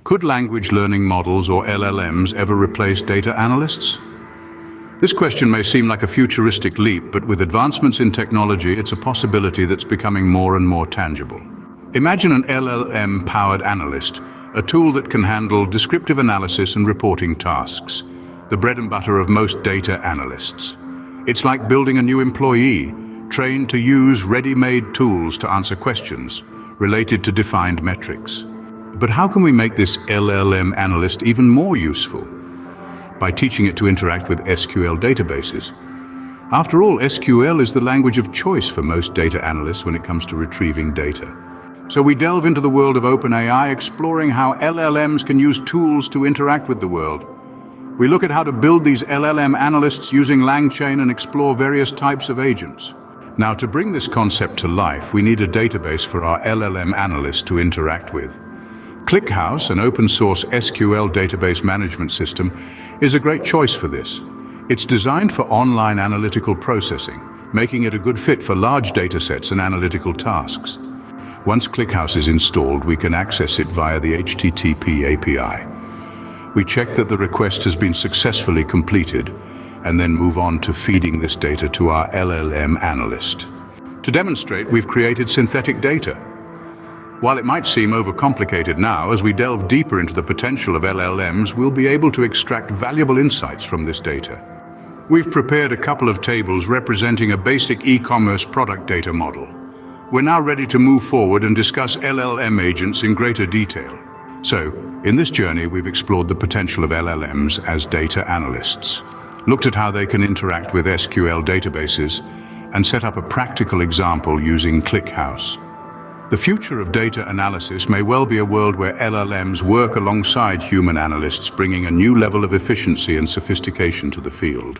Could language learning models or LLMs ever replace data analysts? This question may seem like a futuristic leap, but with advancements in technology, it's a possibility that's becoming more and more tangible. Imagine an LLM-powered analyst, a tool that can handle descriptive analysis and reporting tasks, the bread and butter of most data analysts. It's like building a new employee, trained to use ready-made tools to answer questions related to defined metrics. But how can we make this LLM analyst even more useful? By teaching it to interact with SQL databases. After all, SQL is the language of choice for most data analysts when it comes to retrieving data. So we delve into the world of OpenAI, exploring how LLMs can use tools to interact with the world. We look at how to build these LLM analysts using LangChain and explore various types of agents. Now, to bring this concept to life, we need a database for our LLM analysts to interact with. ClickHouse, an open-source SQL database management system, is a great choice for this. It's designed for online analytical processing, making it a good fit for large datasets and analytical tasks. Once ClickHouse is installed, we can access it via the HTTP API. We check that the request has been successfully completed, and then move on to feeding this data to our LLM analyst. To demonstrate, we've created synthetic data. While it might seem overcomplicated now, as we delve deeper into the potential of LLMs, we'll be able to extract valuable insights from this data. We've prepared a couple of tables representing a basic e-commerce product data model. We're now ready to move forward and discuss LLM agents in greater detail. So, in this journey, we've explored the potential of LLMs as data analysts, looked at how they can interact with SQL databases, and set up a practical example using ClickHouse. The future of data analysis may well be a world where LLMs work alongside human analysts, bringing a new level of efficiency and sophistication to the field.